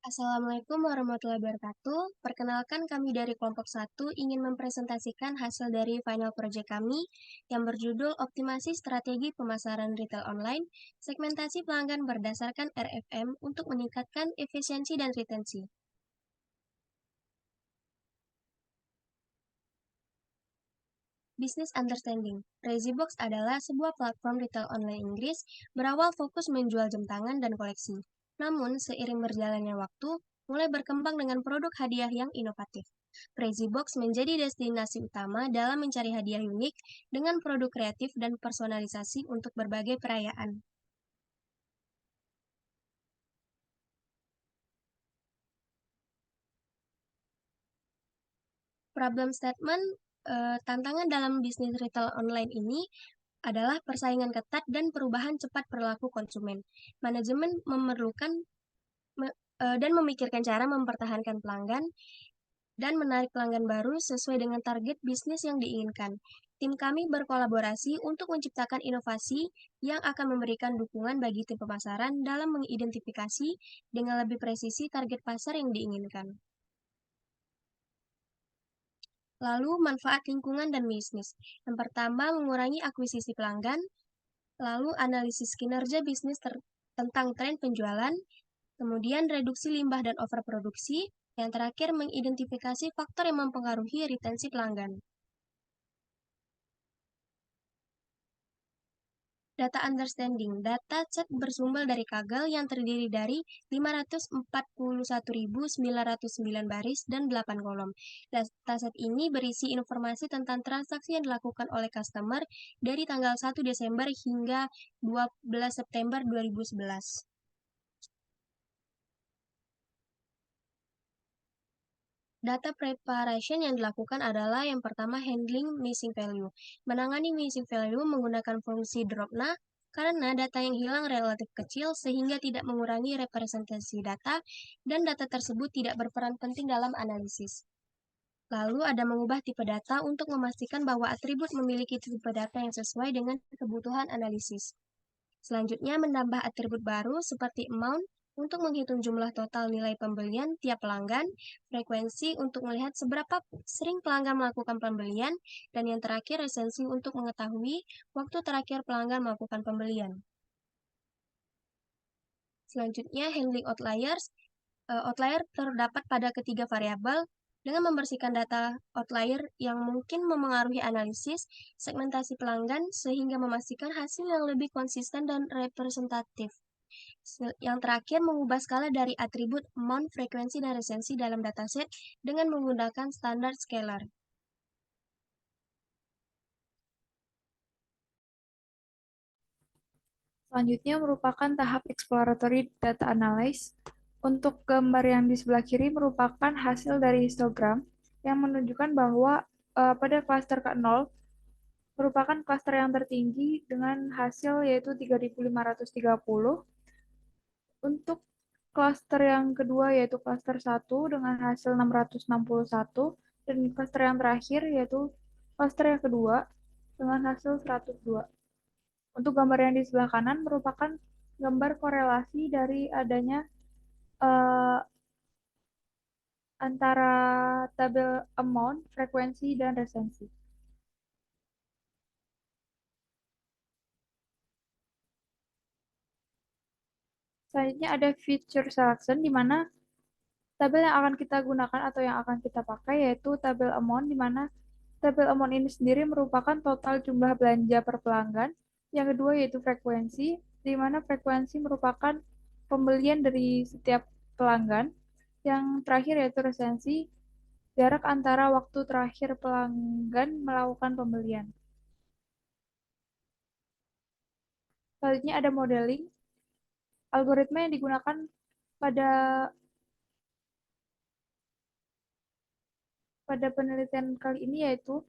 Assalamualaikum warahmatullahi wabarakatuh. Perkenalkan kami dari kelompok 1 ingin mempresentasikan hasil dari final project kami yang berjudul Optimasi Strategi Pemasaran Retail Online, Segmentasi Pelanggan Berdasarkan RFM untuk meningkatkan efisiensi dan retensi. Business Understanding. Crazybox adalah sebuah platform retail online Inggris berawal fokus menjual jam tangan dan koleksi. Namun, seiring berjalannya waktu, mulai berkembang dengan produk hadiah yang inovatif. Crazybox menjadi destinasi utama dalam mencari hadiah unik dengan produk kreatif dan personalisasi untuk berbagai perayaan. Problem statement, tantangan dalam bisnis retail online ini adalah persaingan ketat dan perubahan cepat perilaku konsumen. Manajemen memerlukan dan memikirkan cara mempertahankan pelanggan dan menarik pelanggan baru sesuai dengan target bisnis yang diinginkan. Tim kami berkolaborasi untuk menciptakan inovasi yang akan memberikan dukungan bagi tim pemasaran dalam mengidentifikasi dengan lebih presisi target pasar yang diinginkan. Lalu, manfaat lingkungan dan bisnis. Yang pertama, mengurangi akuisisi pelanggan, lalu analisis kinerja bisnis tentang tren penjualan, kemudian reduksi limbah dan overproduksi, yang terakhir mengidentifikasi faktor yang mempengaruhi retensi pelanggan. Data understanding. Data set bersumber dari Kaggle yang terdiri dari 541.909 baris dan 8 kolom. Dataset ini berisi informasi tentang transaksi yang dilakukan oleh customer dari tanggal 1 Desember hingga 12 September 2011. Data preparation yang dilakukan adalah yang pertama handling missing value. Menangani missing value menggunakan fungsi dropna karena data yang hilang relatif kecil sehingga tidak mengurangi representasi data dan data tersebut tidak berperan penting dalam analisis. Lalu ada mengubah tipe data untuk memastikan bahwa atribut memiliki tipe data yang sesuai dengan kebutuhan analisis. Selanjutnya menambah atribut baru seperti amount untuk menghitung jumlah total nilai pembelian tiap pelanggan, frekuensi untuk melihat seberapa sering pelanggan melakukan pembelian, dan yang terakhir resensi untuk mengetahui waktu terakhir pelanggan melakukan pembelian. Selanjutnya handling outliers. Outlier terdapat pada ketiga variabel dengan membersihkan data outlier yang mungkin memengaruhi analisis segmentasi pelanggan sehingga memastikan hasil yang lebih konsisten dan representatif. Yang terakhir, mengubah skala dari atribut amount, frekuensi, dan resensi dalam dataset dengan menggunakan standar scalar. Selanjutnya merupakan tahap exploratory data analysis. Untuk gambar yang di sebelah kiri merupakan hasil dari histogram yang menunjukkan bahwa pada klaster ke-0 merupakan klaster yang tertinggi dengan hasil yaitu 3.530. Untuk klaster yang kedua yaitu klaster 1 dengan hasil 661 dan klaster yang terakhir yaitu klaster yang kedua dengan hasil 102. Untuk gambar yang di sebelah kanan merupakan gambar korelasi dari adanya antara tabel amount, frekuensi, dan resensi. Selanjutnya ada feature selection, di mana tabel yang akan kita gunakan atau yang akan kita pakai yaitu tabel amount, di mana tabel amount ini sendiri merupakan total jumlah belanja per pelanggan. Yang kedua yaitu frekuensi, di mana frekuensi merupakan pembelian dari setiap pelanggan. Yang terakhir yaitu resensi, jarak antara waktu terakhir pelanggan melakukan pembelian. Selanjutnya ada modeling. Algoritma yang digunakan pada penelitian kali ini yaitu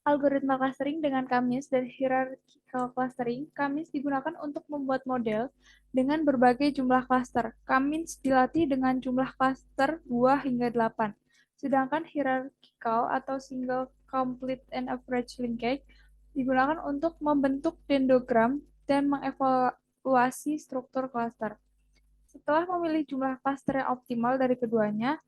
algoritma clustering dengan K-means dan hierarchical clustering. K-means digunakan untuk membuat model dengan berbagai jumlah cluster. K-means dilatih dengan jumlah cluster 2 hingga 8. Sedangkan hierarchical atau single complete and average linkage digunakan untuk membentuk dendrogram dan mengevaluasi struktur cluster. Setelah memilih jumlah klaster yang optimal dari keduanya,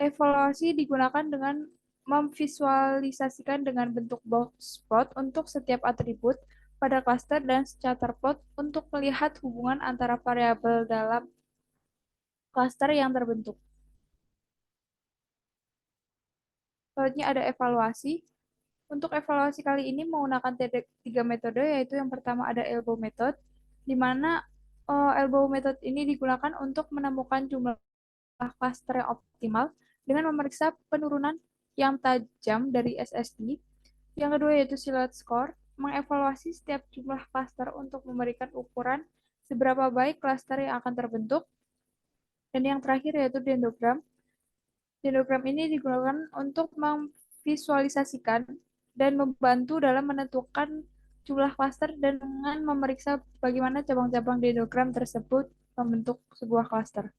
evaluasi digunakan dengan memvisualisasikan dengan bentuk box plot untuk setiap atribut pada klaster dan scatter plot untuk melihat hubungan antara variabel dalam klaster yang terbentuk. Selanjutnya ada evaluasi. Untuk evaluasi kali ini menggunakan tiga metode, yaitu yang pertama ada elbow method, di mana elbow method ini digunakan untuk menemukan jumlah klaster yang optimal dengan memeriksa penurunan yang tajam dari SSD. Yang kedua yaitu silhouette score, mengevaluasi setiap jumlah klaster untuk memberikan ukuran seberapa baik klaster yang akan terbentuk. Dan yang terakhir yaitu dendrogram. Dendrogram ini digunakan untuk memvisualisasikan dan membantu dalam menentukan jumlah klaster dan dengan memeriksa bagaimana cabang-cabang dendrogram tersebut membentuk sebuah klaster.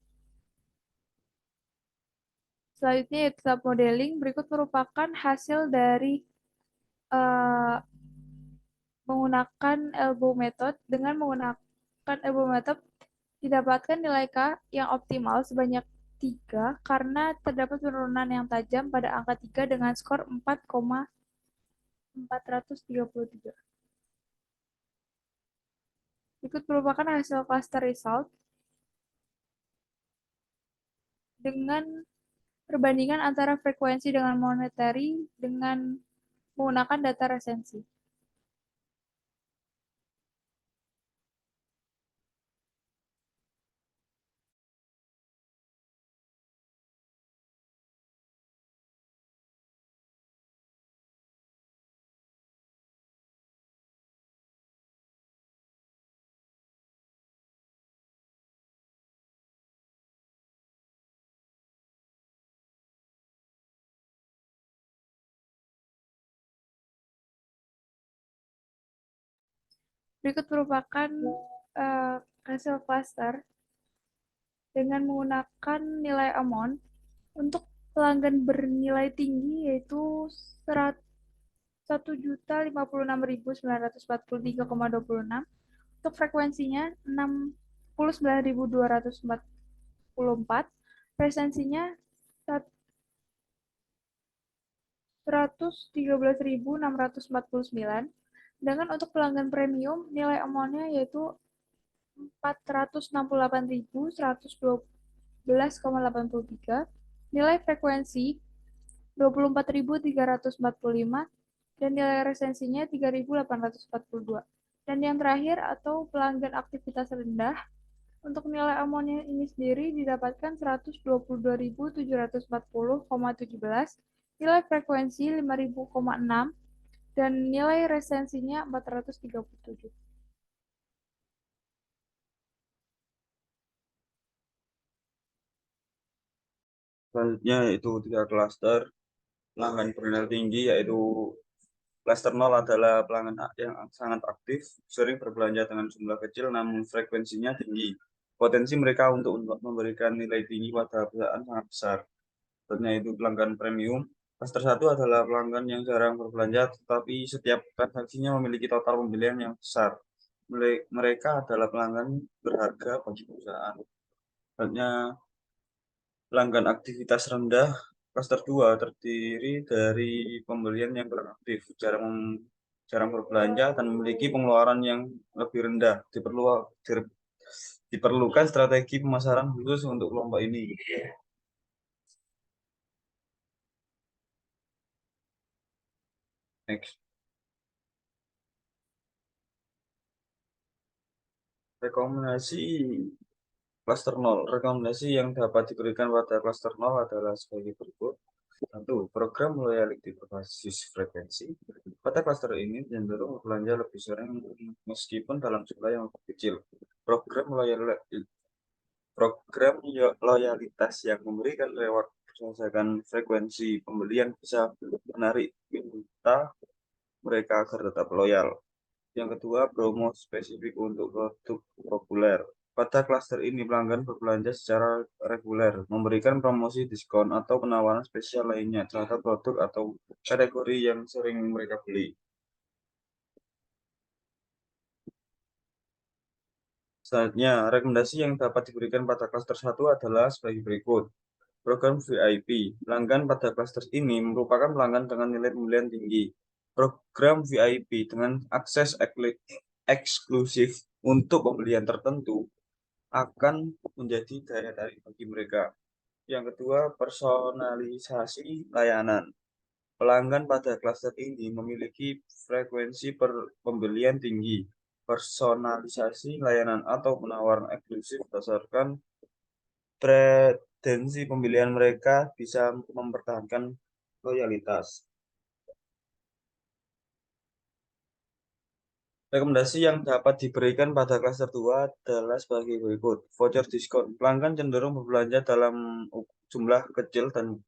Selanjutnya yaitu tahap modeling. Berikut merupakan hasil dari uh, menggunakan elbow method. Dengan menggunakan elbow method, didapatkan nilai K yang optimal sebanyak 3 karena terdapat penurunan yang tajam pada angka 3 dengan skor 4,433. Berikut merupakan hasil cluster result dengan perbandingan antara frekuensi dengan monetary dengan menggunakan data resensi. Berikut merupakan hasil cluster dengan menggunakan nilai amount untuk pelanggan bernilai tinggi yaitu 1.056.943,26. Untuk frekuensinya 69.244. Presensinya 113.649. Sedangkan untuk pelanggan premium nilai amonnya yaitu 468.112,83. Nilai frekuensi 24.345 dan nilai resensinya 3.842. Dan yang terakhir atau pelanggan aktivitas rendah, untuk nilai amonnya ini sendiri didapatkan 122.740,17, nilai frekuensi 5.000,6 dan nilai resensinya 437. Selanjutnya yaitu 3 klaster pelanggan bernilai tinggi, yaitu klaster 0 adalah pelanggan yang sangat aktif, sering berbelanja dengan jumlah kecil namun frekuensinya tinggi. Potensi mereka untuk memberikan nilai tinggi pada perusahaan sangat besar. Selanjutnya itu pelanggan premium. Klaster 1 adalah pelanggan yang jarang berbelanja tetapi setiap transaksinya memiliki total pembelian yang besar. Mereka adalah pelanggan berharga bagi perusahaan. Selanjutnya pelanggan aktivitas rendah. Klaster 2 terdiri dari pembelian yang kurang aktif, jarang berbelanja dan memiliki pengeluaran yang lebih rendah. Diperlukan strategi pemasaran khusus untuk kelompok ini. Next. Rekomendasi klaster 0. Rekomendasi yang dapat diberikan pada klaster 0 adalah sebagai berikut. 1. Program loyalty berbasis frekuensi. Pada klaster ini cenderung berbelanja lebih sering meskipun dalam jumlah yang lebih kecil. Program loyalitas yang memberikan reward berdasarkan frekuensi pembelian bisa menarik minta mereka agar tetap loyal. Yang kedua, promo spesifik untuk produk populer. Pada klaster ini, pelanggan berbelanja secara reguler, memberikan promosi diskon atau penawaran spesial lainnya terhadap produk atau kategori yang sering mereka beli. Selanjutnya, rekomendasi yang dapat diberikan pada klaster 1 adalah sebagai berikut. Program VIP. Pelanggan pada klaster ini merupakan pelanggan dengan nilai pembelian tinggi. Program VIP dengan akses eksklusif untuk pembelian tertentu akan menjadi daya tarik bagi mereka. Yang kedua, personalisasi layanan. Pelanggan pada klaster ini memiliki frekuensi pembelian tinggi. Personalisasi layanan atau penawaran eksklusif berdasarkan preferensi pembelian mereka bisa mempertahankan loyalitas. Rekomendasi yang dapat diberikan pada klaster 2 adalah sebagai berikut. Voucher diskon. Pelanggan cenderung berbelanja dalam jumlah kecil dan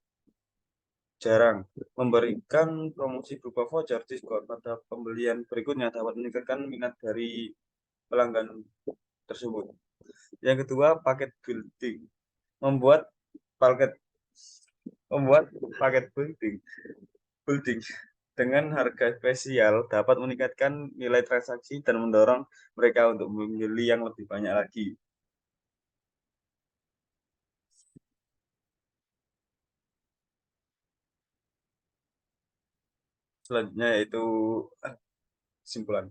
jarang. Memberikan promosi berupa voucher diskon pada pembelian berikutnya dapat meningkatkan minat dari pelanggan tersebut. Yang kedua, paket building. Membuat paket paket building dengan harga spesial dapat meningkatkan nilai transaksi dan mendorong mereka untuk membeli yang lebih banyak lagi. Selanjutnya yaitu kesimpulan.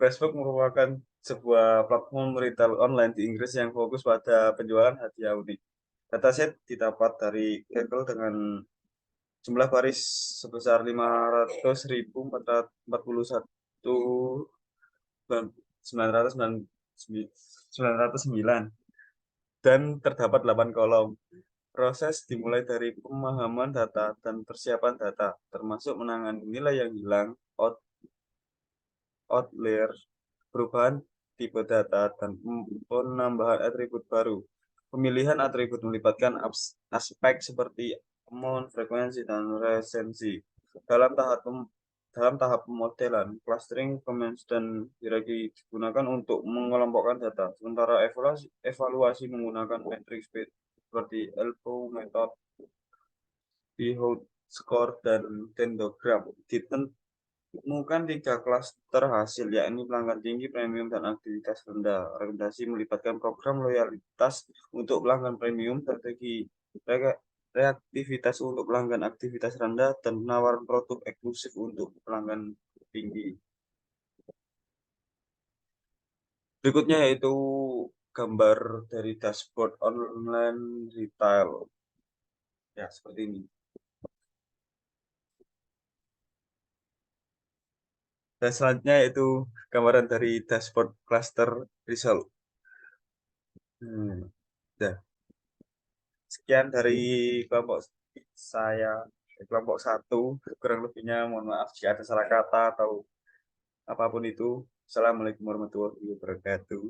Facebook merupakan sebuah platform retail online di Inggris yang fokus pada penjualan hadiah unik. Dataset didapat dari Google dengan jumlah baris sebesar 500.909 dan terdapat 8 kolom. Proses dimulai dari pemahaman data dan persiapan data, termasuk menangani nilai yang hilang, outlier, perubahan tipe data, dan penambahan atribut baru. Pemilihan atribut melibatkan aspek seperti amount, frekuensi, dan resensi. Dalam tahap pemodelan, clustering, comments, dan hierarki digunakan untuk mengelompokkan data. Sementara evaluasi menggunakan metrik seperti ELPO, method, Behold, score, dan tendogram. Ditemukan 3 klaster hasil, yakni pelanggan tinggi, premium, dan aktivitas rendah. Rekomendasi melibatkan program loyalitas untuk pelanggan premium, strategi reaktivitas untuk pelanggan aktivitas rendah, dan penawaran produk eksklusif untuk pelanggan tinggi. Berikutnya yaitu gambar dari dashboard online retail. Ya, seperti ini. Dan selanjutnya yaitu gambaran dari dashboard cluster result. Ya. Sekian dari kelompok saya, kelompok 1. Kurang lebihnya mohon maaf jika ada salah kata atau apapun itu. Assalamualaikum warahmatullahi wabarakatuh.